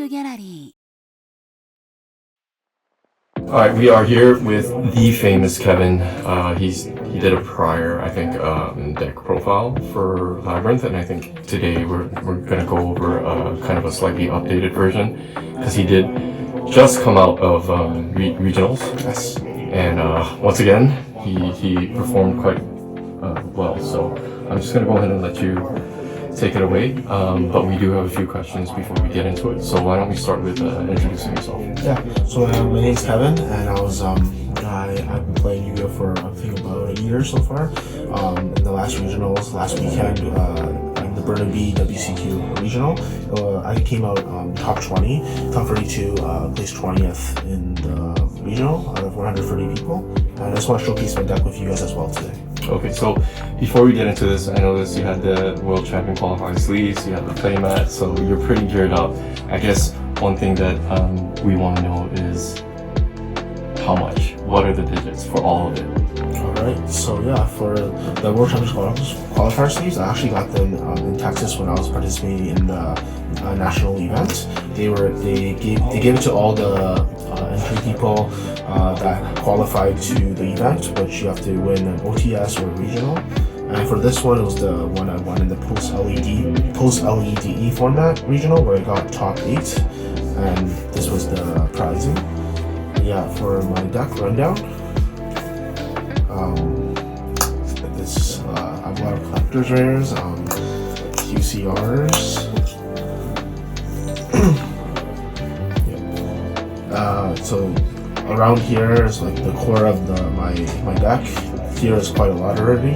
ギャラリ Alright, we are here with the famous Kevin. He did a prior, I think, deck profile for Labrynth, and I think today we're gonna go over kind of a slightly updated version, because he did just come out of regionals. Yes. And once again, he performed quite well. So I'm just gonna go ahead and let you take it away. But we do have a few questions before we get into it. So why don't we start with introducing yourself? Yeah. So my name's Kevin, and I've been playing Yu-Gi-Oh for I think about a year so far. In the last regionals, last weekend, in the Burnaby WCQ regional, I came out top 20, top 32, placed 20th in the regional out of 130 people. And I just want to showcase my deck with you guys as well today. Okay, so before we get into this, I noticed you had the World Champion qualifying sleeves, you had the playmat, so you're pretty geared up. I guess one thing that we want to know is how much? What are the digits for all of it? Alright, so yeah, for the World Champions qualifier sleeves, I actually got them in Texas when I was participating in the national event. They gave it to all the entry people that qualified to the event, but you have to win an OTS or a regional. And for this one, it was the one I won in the post LEDE format regional, where I got top 8, and this was the prizing. Yeah, for my deck rundown, I have a lot of collector's rares, QCRs. So around here is like the core of my deck. Here is quite a lot already.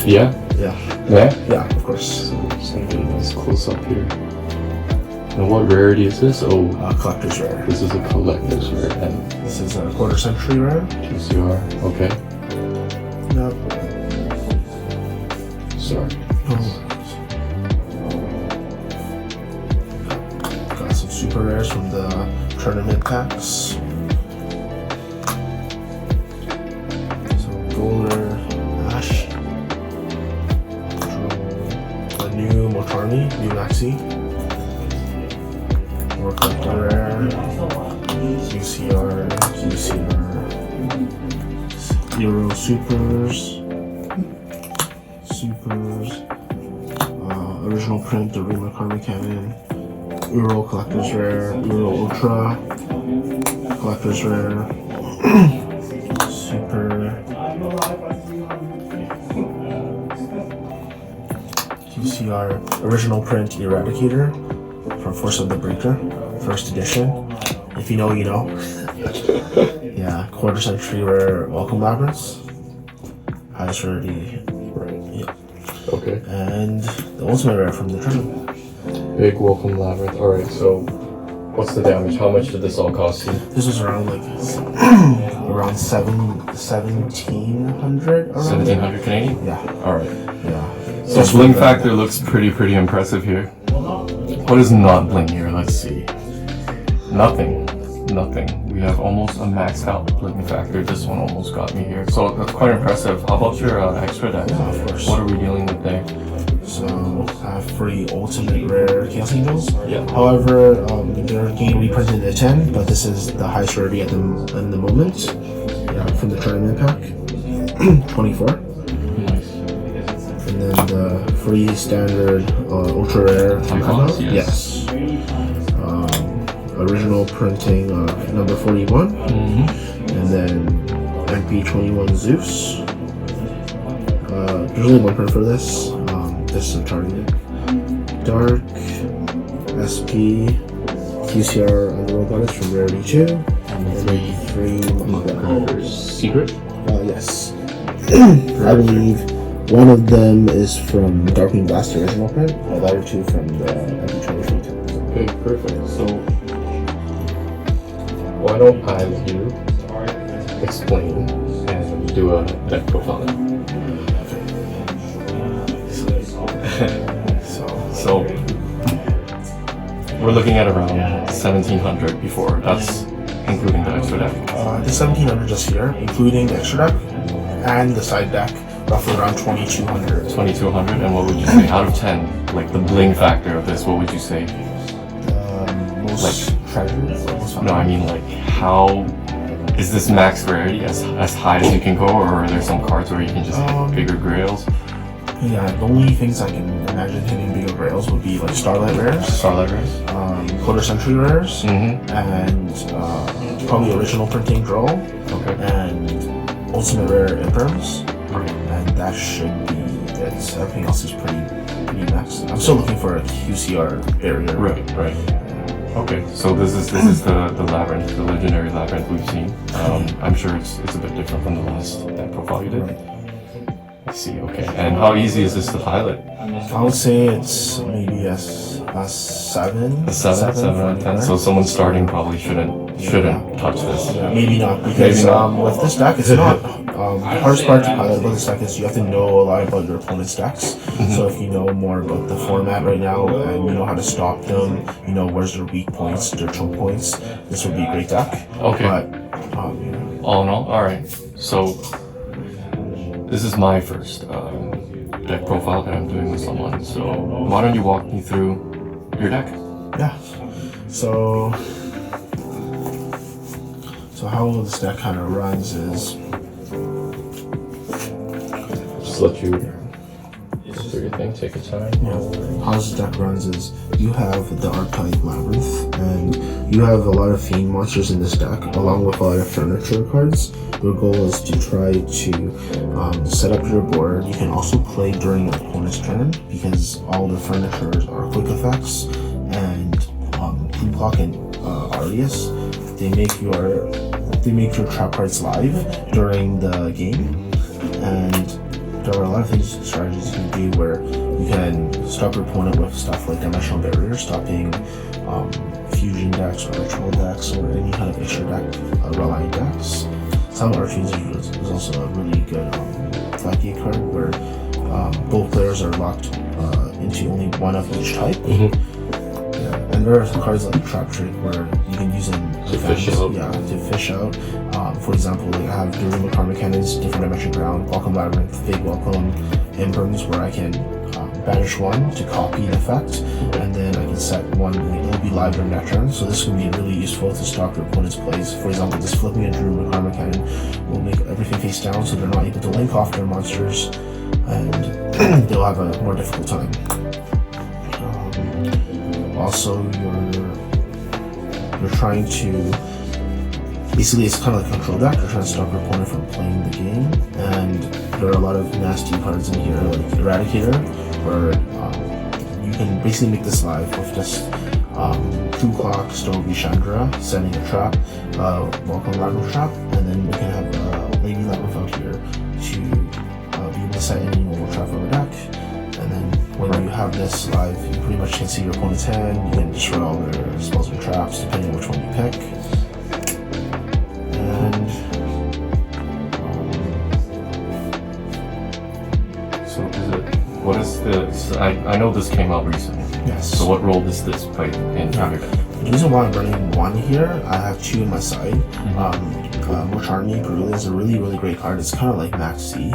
Yeah? Yeah, of course. So something that's close up here. And what rarity is this? Oh, Collector's rare. this is a collector's rare. And This is a quarter century rare. QCR, okay. Yep. Sorry. Got some super rares from the tournament packs. So Golder, Ash, a new Motarni, new Maxi, more collector rare, QCR, Euro Supers, original print, the Rima Karma Cannon, Euro Collector's Rare, Euro Ultra, Collector's Rare, Super, QCR, original print Eradicator from Force of the Breaker, first edition. If you know, you know. Yeah, quarter century rare Welcome Labrynth, highest rarity. Right. Yeah. Okay. And the ultimate rare from the tournament. Big Welcome Labrynth. Alright, so what's the damage? How much did this all cost you? This was around like around 1700. 1700 Canadian? Yeah. Alright. Yeah. So bling factor looks pretty impressive here. What is not bling here? Let's see. Nothing. We have almost a maxed out bling factor. This one almost got me here. So that's quite impressive. How about your extra deck? Yeah, of course. What are we dealing with there? So I have 3 ultimate rare Chaos Angels. Yeah. However, they're getting reprinted at 10, but this is the highest rarity at the moment. Yeah, from the tournament pack. 24. Nice. And then the free standard ultra rare Icons, yes. Yes. Original printing number 41. And then MP21 Zeus. There's only one print for this. This is a targeted. Dark, SP, QCR Underworld Goddess from Rarity 2. And then 3 Secret? Yes. I believe one of them is from Darkwing Blast original print, the other 2 from the MP23. Okay, perfect. So why don't I let you explain and do a deck profile? So we're looking at around 1700 before. That's including the extra deck. The 1700 just here, including the extra deck and the side deck, roughly around 2200. 2200, and what would you say out of 10? Like the bling factor of this, what would you say? Most treasures. No, I mean like how is this max rarity as high as you can go, or are there some cards where you can just hit bigger grails? Yeah, the only things I can imagine hitting bigger grails would be like Starlight rares, quarter century rares, and probably original printing draw, and ultimate rare imperms, and that should be it. Everything else is pretty max. I'm still looking for a QCR barrier. Right. Okay, so this is the Labrynth, the legendary Labrynth we've seen. I'm sure it's a bit different from the last deck profile you did. Right. I see. Okay, and how easy is this to pilot? I would say it's maybe a 7. A 7 out of 10. So someone starting probably shouldn't touch this. Yeah, maybe not, because with this deck, it's not the hardest part to pilot about this deck is you have to know a lot about your opponent's decks. So if you know more about the format right now and you know how to stop them, you know where's their weak points, their choke points, this would be a great deck. Okay. But all in all, all right. So this is my first deck profile that I'm doing with someone. So why don't you walk me through your deck? Yeah. So how this deck kind of runs is just let you do your thing, take your time. Yeah. How this deck runs is you have the archetype Labrynth, and you have a lot of fiend monsters in this deck, along with a lot of furniture cards. Your goal is to try to set up your board. You can also play during your opponent's turn because all the furniture are quick effects, and Blue Clock and Arius, they make your trap cards live during the game, and there are a lot of strategies you can do where you can stop your opponent with stuff like dimensional barriers, stopping fusion decks or ritual decks or any kind of extra deck relying decks. Some archetypes is also a really good flat gate card where both players are locked into only one of each type. And there are cards like Trap Trick where you can use them to fish out. For example, like I have Duelist Karma Cannons, Different Dimension Ground, Welcome Labrynth, Big Welcome, Imperms, where I can banish one to copy the effect, and then I can set one, it'll be live during that turn. So this can be really useful to stop your opponent's plays. For example, just flipping a Duelist Karma Cannon will make everything face down so they're not able to link off their monsters, and they'll have a more difficult time. Also, you're trying to, basically it's kind of like a control deck. You're trying to stop your opponent from playing the game, and there are a lot of nasty cards in here like Eradicator, where you can basically make this live with just Blue Clock, Stogie, Chandra, setting a trap, Welcome Labrynth trap, and then you can have Lady Labrynth out here to be able to set any normal trap from a deck. And then when you have this live, you pretty much can see your opponent's hand. You can destroy all their spells and traps depending on which one you pick. And I know this came out recently. Yes. So what role does this play in your deck? The reason why I'm running one here, I have 2 in my side. Mocharni Guerrilla is a really, really great card. It's kind of like Max C.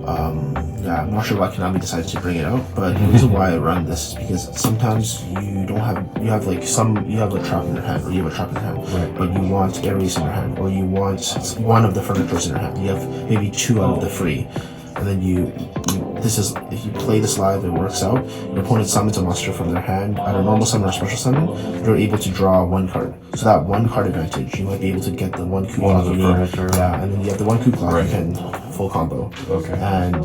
I'm not sure why Konami decided to bring it out, but the reason why I run this is because sometimes you have a trap in your hand, or you have a trap in your hand, but you want Ares in your hand, or you want one of the furnitures in your hand. You have maybe 2 out of the 3. And then if you play this live, it works out. Your opponent summons a monster from their hand, either normal summon or special summon. You're able to draw 1 card. So that 1 card advantage, you might be able to get the 1 coup clock you need. Yeah, and then you have the 1 coup clock, you can full combo. Okay. And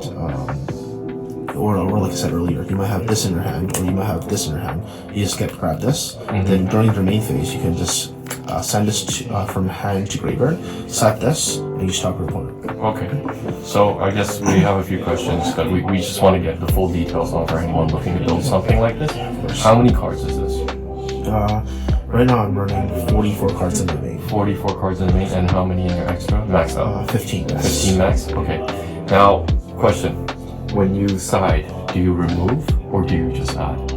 or like I said earlier, you might have this in your hand, or you might have this in your hand. You just grab this. Then during your main phase, you can just send this from hand to graveyard, set this, and you stop your opponent. Okay, so I guess we have a few questions that we just want to get the full details on for anyone looking to build something like this. How many cards is this? Right now I'm running 44 cards in the main. 44 cards in the main, and how many in your extra? Maxed out? 15 max. 15 max? Okay. Now, question. When you side, do you remove or do you just add?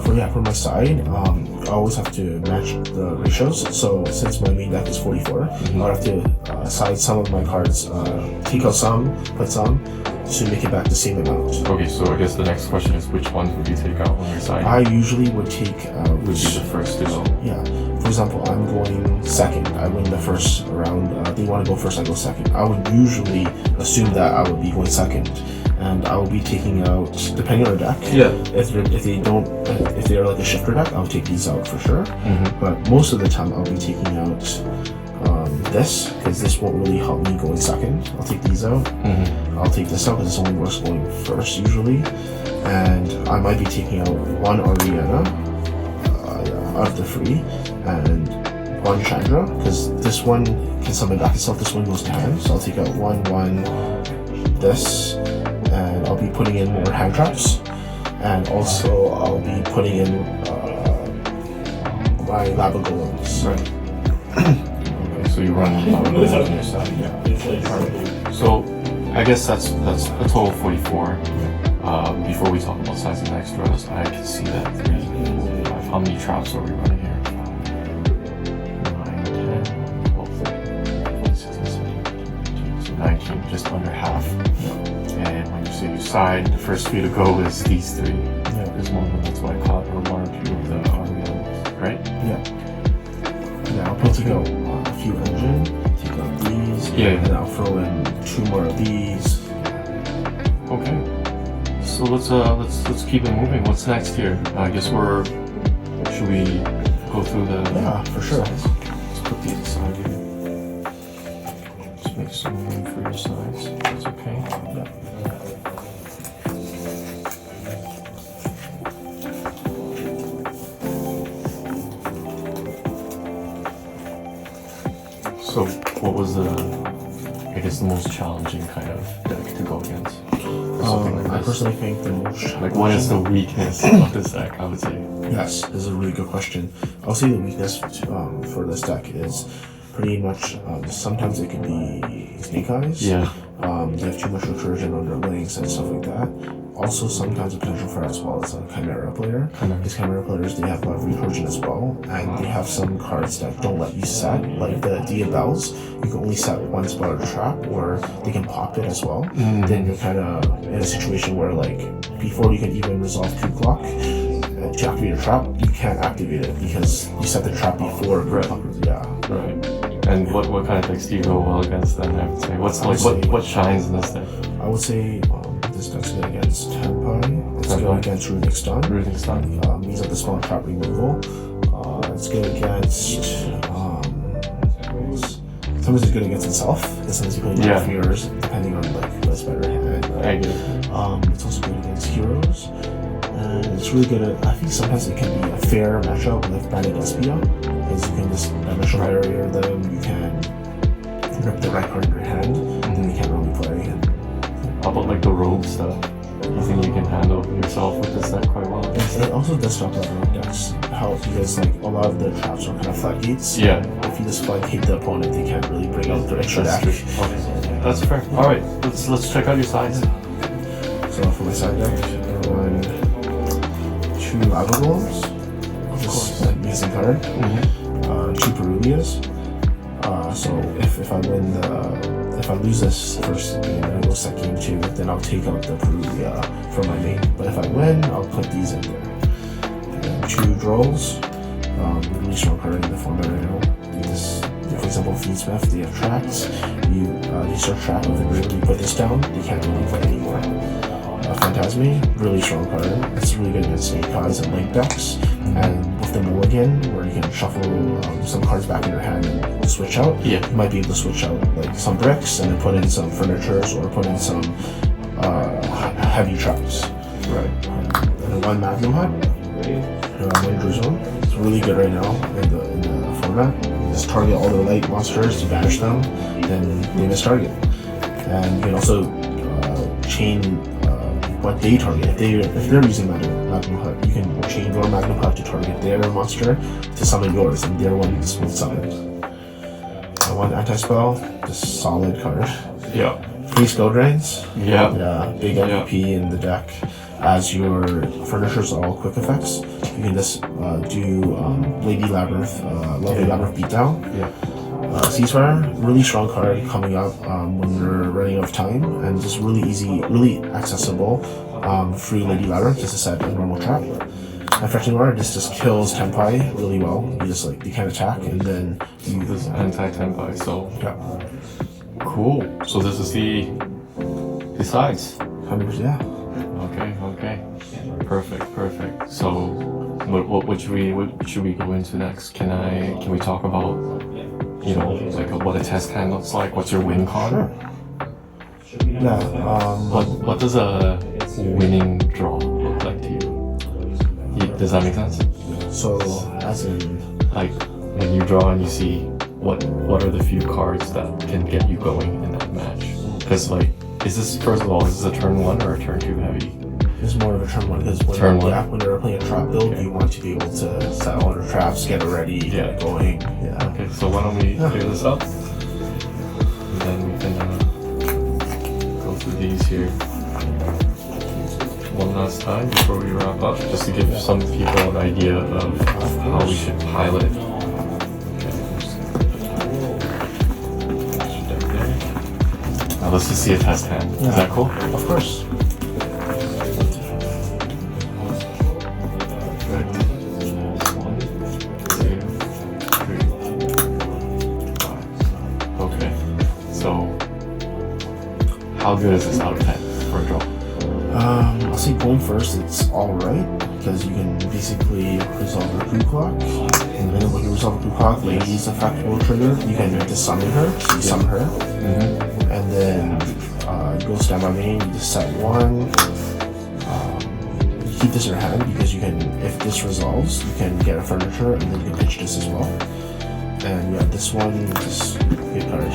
For my side, I always have to match the ratios. So since my main deck is 44, I'll have to side some of my cards, take out some, put some, to make it back the same amount. Okay, so I guess the next question is which ones would you take out on your side? I usually would take out. Would be the first to go. Yeah. For example, I'm going second. I win the first round. They want to go first, I go second. I would usually assume that I would be going second, and I will be taking out, depending on the deck. Yeah. If they're like a shifter deck, I'll take these out for sure. But most of the time, I'll be taking out this, because this won't really help me going second. I'll take these out. I'll take this out because this only works going first usually, and I might be taking out one Ariana out of the free, and one Chandra, because this one can summon back itself. This one goes to hand, so I'll take out one, this, and I'll be putting in more hand traps, and also I'll be putting in my lava golems. Right. So you run on your side. Yeah. So I guess that's a total of 44. Before we talk about size and extras, I can see that 3, 4, 5. How many traps are we running here? 9, 10, 12, 13, 16, 17, 18, so 19, just under half. And when you say you side, the first 3 to go is these 3. There's one of them, that's why I caught or 1 or 2 of the Arianas, right? Yeah, I'll put out a few engine, take out these, and then I'll throw in 2 more of these. Okay. So let's keep it moving. What's next here? I guess should we go through the? Yeah, for sure. Let's put these aside here. Just make some room for your size. That's okay. Yeah. So, what was I guess the most challenging kind of deck to go against? I personally think the most like, what is the weakness of this deck? I would say. Yes, this is a really good question. I'll say the weakness for this deck is pretty much sometimes it can be snake eyes. Yeah. They have too much recursion on their links and stuff like that. Also, sometimes the potential for as well as a Chimera player. These Chimera players, they have a lot of recursion as well, and they have some cards that don't let you set, like the Dia Bells. You can only set one spell or trap, or they can pop it as well. Then you're kind of in a situation where, like, before you can even resolve Coup Clock to activate a trap, you can't activate it because you set the trap before. Right. Right. And what kind of decks do you go well against then? I would say. What shines in this deck? I would say this deck's good against Tenpai. It's good against Runic Stun. Runic Stun. Means that the spell trap removal. It's good against. Sometimes it's good against itself. Sometimes you play fears, depending on like what's better hand. I get it. It's also good against heroes. And it's really good at, I think sometimes it can be a fair matchup with Branded Espia, because you can just dimensional barrier them, you can rip the right card in your hand, and then you can't really play. And how about like the rogue stuff? You think you can handle yourself with this deck quite well? it also does stop that rogue decks help, because like a lot of the traps are kind of floodgates. Yeah. If you just floodgate the opponent, they can't really bring out their extra deck. Okay. That's fair. Alright, let's check out your sides. So for my side deck, I run 2 Lava Golems, just amazing card. 2 Peruvias. So if I lose this first game and I go second game 2, then I'll take out the Peruvia from my main. But if I win, I'll put these in there. And then 2 Drolls, really strong card in the format right now. For example, Fiendsmith, they have tracks. You start track of the grid, you put this down, they can't really play anymore. Phantasme, really strong card. It's really good against snake eyes and link decks. And with the mulligan, where you can shuffle some cards back in your hand and switch out, you might be able to switch out like some bricks and then put in some furnitures or put in some heavy traps. Right. And then 1 Magnum Hut, 1 Druson. It's really good right now in the format. You just target all the light monsters, you banish them, then they miss target. And you can also chain what they target. If they're using Magnum Hut, you can chain your Magnum Hut to target their monster to summon yours, and their one is summoned. 1 anti-spell, just solid card. Yeah. 3 Skill Drains. Yeah. Big MVP in the deck. As your furnitures are all quick effects, you can just do Lady Labrynth, Lovely Labrynth Beatdown. Ceasefire, really strong card coming up when you're running out of time, and just really easy, really accessible. Free Lady Labrynth just to set a normal trap. And Fetching Rod, this just kills Tempai really well. You just like, you can't attack, and then you... This is anti-Tempai, so... Yeah. Cool. So this is the sides. 100%, yeah. Okay. Perfect. So, what should we go into next? Can we talk about, you know, like what a test hand looks like? What's your win con? Sure. Yeah. What does a winning draw look like to you? Does that make sense? So, as in... Like, when you draw and you see what are the few cards that can get you going in that match? Because, like, is this a turn 1 or a turn 2 heavy? It's more of a turn 1 because when you're playing a trap build, you want to be able to set all your traps, get it ready, get it going. Yeah. Okay, so why don't we clear this up? And then we can go through these here one last time before we wrap up, just to give some people an idea of how we should pilot. Now let's just see a test hand. Yeah. Is that cool? Of course. Okay. So, how good is this out of 10 for a draw? I'll say going first, it's alright, because you can basically resolve a coup clock, and then when you resolve a coup clock, Lady's effect will trigger. You can just summon her, so you summon her, and then you go stand by main, you just set 1. You keep this in your hand, because you can, if this resolves, you can get a furniture, and then you can pitch this as well. And yeah, this one is good card.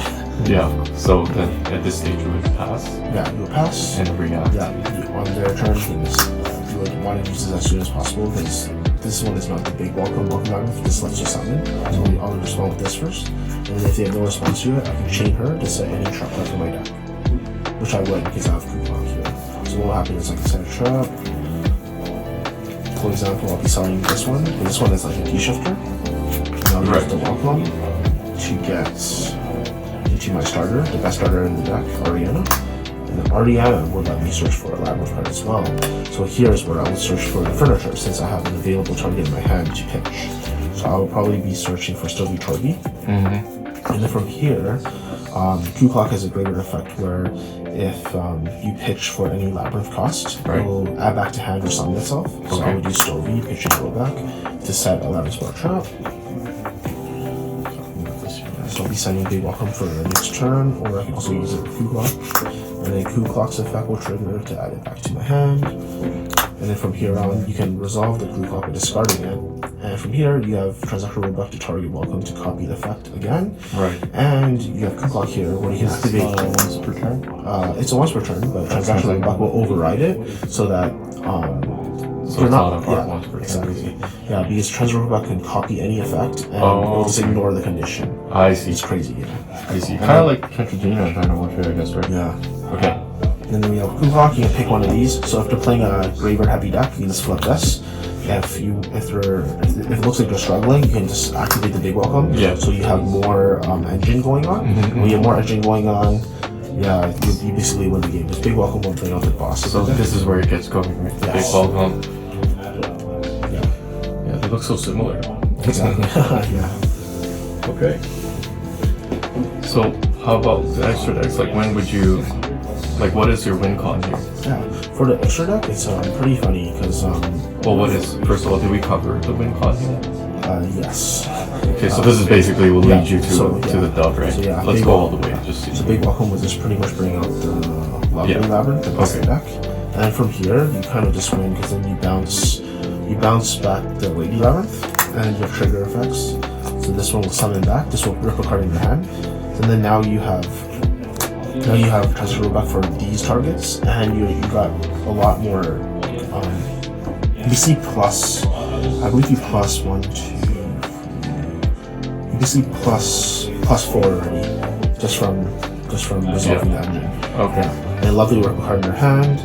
Yeah, so then at this stage you would pass? Yeah, you would pass. And react? Yeah, on their turn, you would want to use this as soon as possible, because this one is not the big welcome Labrynth. This lets you summon. So I'll respond with this first. And if they have no response to it, I can chain her to set any trap left in my deck. Which I would, because I have coup clock here. So what will happen is I can set a trap. For example, I'll be selling this one. And this one is like a key shifter. And I'll use the welcome to get into my starter, the best starter in the deck, Ariana. And then Ariana would let me search for a Labrynth card as well. So here's where I would search for the furniture, since I have an available target in my hand to pitch. So I will probably be searching for Stovey Torby. And then from here, coup clock has a greater effect where if you pitch for any Labrynth cost, it will add back to hand or summon itself. So I would use Stovey, pitch and go back to set a Labrynth spell trap. So I'll be sending Big Welcome for the next turn, or I can also use it with coup clock. And then coup clock's effect will trigger to add it back to my hand. And then from here on, you can resolve the coup clock by discarding it. And from here, you have Transactional Rollback to target welcome to copy the effect again. Right. And you have coup clock here, where you can activate once per turn? It's a once per turn, but Transactional Rollback will override it, so that so it's not a part once per turn. Exactly. Yeah, because Transactional Rollback can copy any effect and it'll just ignore the condition. I see. It's crazy, yeah. I see. Kind of like Kentragina, kind of one I guess, right? Yeah. Okay. And then we have coup clock. You can pick one of these. So if they're playing a graveyard heavy deck, you can just flip this. If it looks like they're struggling, you can just activate the big welcome. Yeah. So you have more engine going on. When you have more engine going on, yeah, you basically win the game. This big welcome will bring out the boss. So this is where it gets going, right? The big welcome. Yeah. Yeah, they look so similar. Exactly. Yeah. Okay. So how about the extra decks? Like when would you? Like, what is your win con here? Yeah, for the extra deck, it's pretty funny because well, what is, first of all, did we cover the win con here? Yes. Okay, so this is basically will lead you to the dub, right? So yeah, let's go all the way. Just see. So big welcome was just pretty much bring out the Labrynth, the best deck, and then from here you kind of just win because then you bounce back the Lady Labrynth, and you have trigger effects. So this one will summon back. This will rip a card in your hand, and then now you have transfer rollback for these targets, and you got a lot more. You see plus, I believe you plus 1, 2. You see plus 4 already, just from resolving that engine. Okay. And lovely work card in your hand,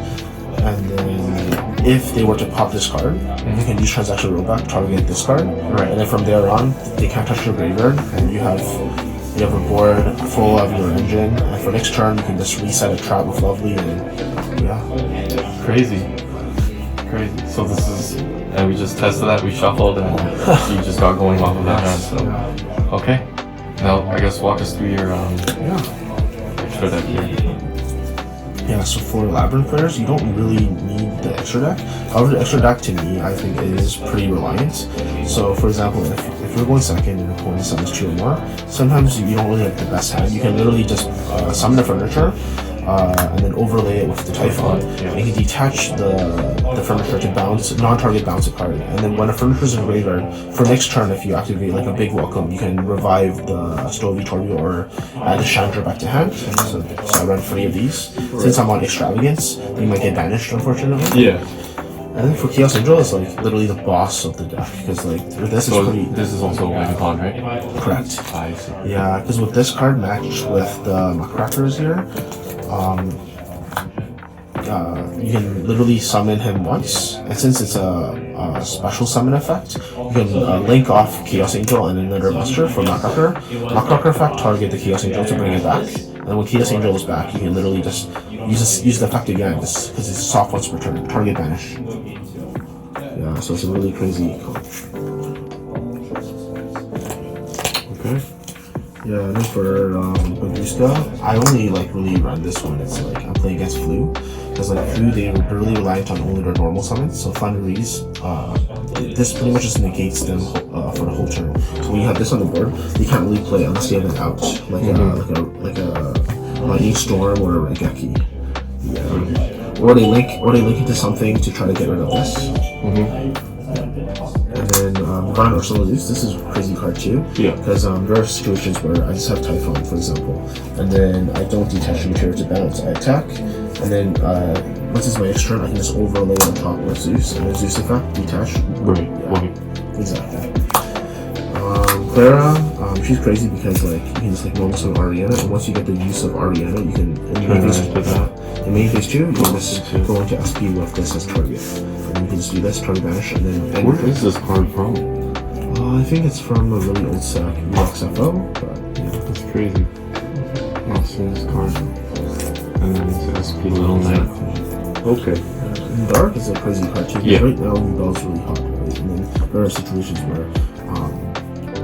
and then if they were to pop this card, you can use transaction rollback, target this card, right? And then from there on, they can't touch your graveyard, and you have you have a board full of your engine, and for next turn you can just reset a trap with Lovely, and yeah. Crazy. So this is, and we just tested that, we shuffled, and you just got going off of that hand, so. Okay. Now, I guess walk us through your extra deck here. Yeah, so for Labrynth players, you don't really need the extra deck. However, the extra deck to me, I think, is pretty reliant. So, for example, if you're going second and your opponent summons 2 or more, sometimes you don't really have the best hand. You can literally just summon the furniture and then overlay it with the Typhon. And you can detach the furniture to bounce, non-target bounce a card. And then when a furniture is in graveyard, for next turn, if you activate like a big welcome, you can revive the Stowe Torbio or add the Chandra back to hand. So I run 3 of these. Since I'm on Extravagance, they might get banished, unfortunately. Yeah. And then for Chaos Angel, it's like literally the boss of the deck, because like this is pretty. This is also a con, right? Correct. I see. Yeah, because with this card matched with the Muckrackers here, you can literally summon him once, and since it's a special summon effect, you can link off Chaos Angel and another monster for Muckracker. Muckracker effect target the Chaos Angel to bring it back, and when Chaos Angel is back, you can literally just use the effect again, because it's soft once per turn, target banish. Yeah, so it's a really crazy card. Okay. Yeah, and then for Baguska, I only like really run this one. It's like I'm playing against Flu, because like Flu, they're really reliant on only their normal summons. So Thunderies, this pretty much just negates them for the whole turn. So when you have this on the board, you can't really play unless you have an out, like a Lightning Storm or a Regeki. Yeah. Or they link into something to try to get rid of this. And then Divine Arsenal Zeus, this is a crazy card too. Yeah. Because there are situations where I just have Typhon, for example, and then I don't detach the material to bounce. I attack, and then once it's my next turn, I can just overlay on top of Zeus, and then Zeus effect, detach. Right. Yeah. Exactly. Clara, she's crazy because like you can just like normal summon Ariana, and once you get the use of Ariana, you can in main phase 2, you can just go into SP with this as target. And you can just do this, target banish, and then Where is this card from? I think it's from a really old set, UXFO, but yeah. That's crazy. I've seen this card. And then it's SP Little Knight. Okay. And Dark is a crazy card too. Yeah. Right now, Bell's really hot, right? And then there are situations where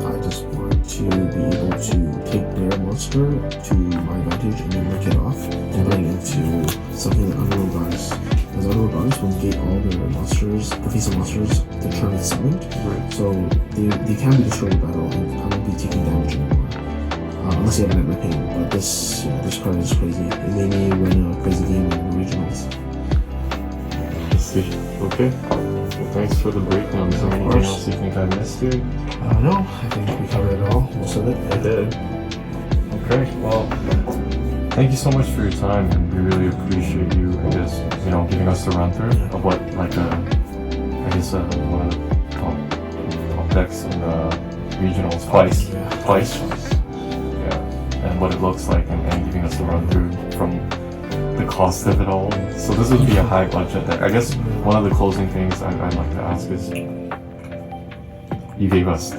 I just want to be able to take their monster to my advantage and then lick it off and bring it into something like Unreal Goddess. Because Unreal Goddess will negate all their monsters, the face of monsters, the turn it's summoned. Right. So they can be destroyed in battle and I won't be taking damage anymore. Unless you have an Pain. But this card is crazy. It made me win a crazy game in the regionals. Let's see. Okay. Well, thanks for the breakdown. Is there anything else you think I missed here? No, I think we covered it all. Most of it. I did. Okay. Well, thank you so much for your time, and we really appreciate you, I guess, giving us the run through of what, like, one of the top decks in the regionals twice. Yeah, and what it looks like, and giving us the run through from the cost of it all. So this would be a high budget deck. I guess one of the closing things I'd like to ask is, you gave us the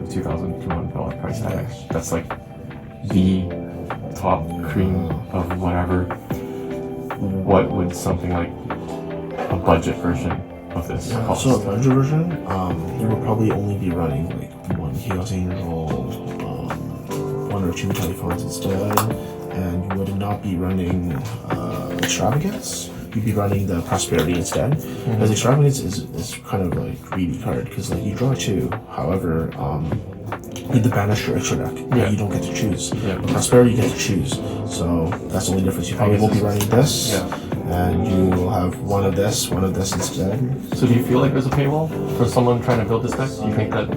$2,200 price tag. That's like the top cream of whatever. What would something like a budget version of this cost? So a budget version, you would probably only be running like one Chaos Angel, 1 or 2 Typhons instead, and you would not be running Extravagance. You'd be running the Prosperity instead. Because Extravagance is kind of like greedy card, because like you draw 2, however, you need to banish your extra deck. Yeah. You don't get to choose. Yeah. But Prosperity you get to choose. So that's the only difference. You probably won't be running this, and you will have one of this instead. So do you feel like there's a paywall for someone trying to build this deck? Do you think that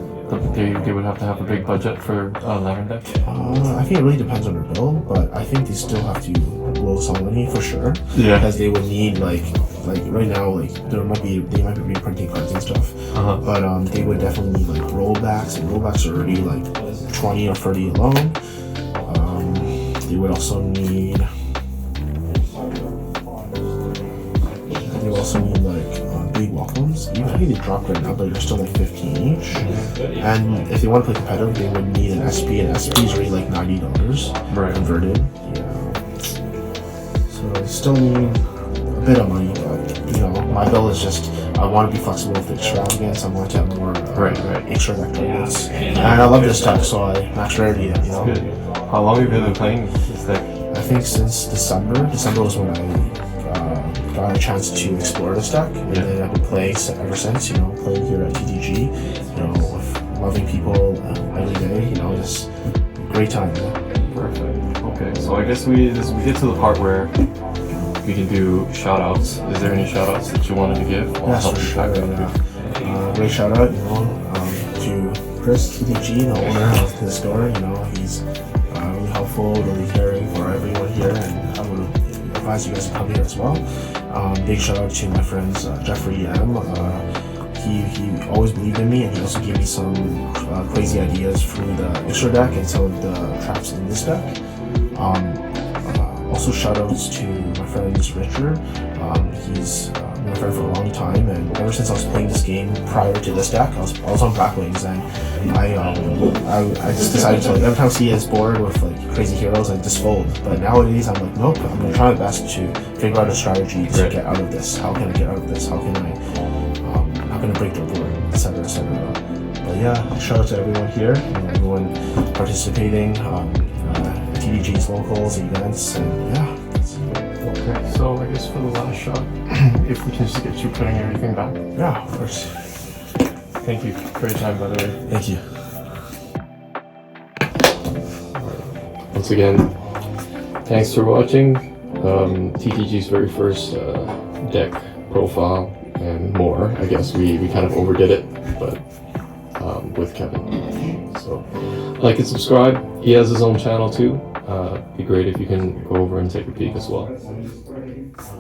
they would have to have a big budget for a Labrynth deck? I think it really depends on their build, but I think they still have to blow some money for sure. Yeah. Because they would need like right now, like they might be reprinting cards and stuff. But they would definitely need like rollbacks, and rollbacks are already like 20 or 30 alone. They would also need like big welcomes. Even I think they dropped right now, but they're still like 15 each. And if they want to play competitive, they would need an SP, and SP is really like $90 converted. So I still need a bit of money, but you know, my bill is just I want to be flexible with the extravagance. I want to have more extra deck targets, and I love this deck, so I max rarity it. You know. Good. How long have you been playing this deck? I think since December. December was when I got a chance to explore this deck, and then I've been playing ever since. You know, playing here at TTG. You know, with loving people every day. You know, just great time. Perfect. Okay, so I guess we get to the part where we can do shout outs. Is there any shout outs that you wanted to give? Yes, for sure. Great shout out, you know, to Chris TTG, the owner of the store. You know, he's really helpful, really caring for everyone here, and I would advise you guys to come here as well. Big shout out to my friends Jeffrey M. He always believed in me, and he also gave me some crazy ideas through the extra deck and some of the traps in this deck. Also shout outs to my friend Richard. He's been a friend for a long time, and ever since I was playing this game prior to this deck, I was on Black Wings, and I just decided to, like, every time I see he is bored with like crazy heroes, I just fold. But nowadays I'm like, nope, I'm gonna try my best to figure out a strategy to get out of this. How can I get out of this? How can I not gonna break the board, etc., etc. But yeah, shout out to everyone here, and everyone participating. TDG's locals, events, and yeah. Okay, so I guess for the last shot, if we can just get you putting everything back. Yeah, of course. Thank you for your time, by the way. Thank you. Once again, thanks for watching. TTG's very first deck profile and more. I guess we kind of overdid it, but with Kevin. So like and subscribe. He has his own channel too. Be great if you can go over and take a peek as well.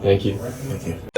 Thank you. Thank you.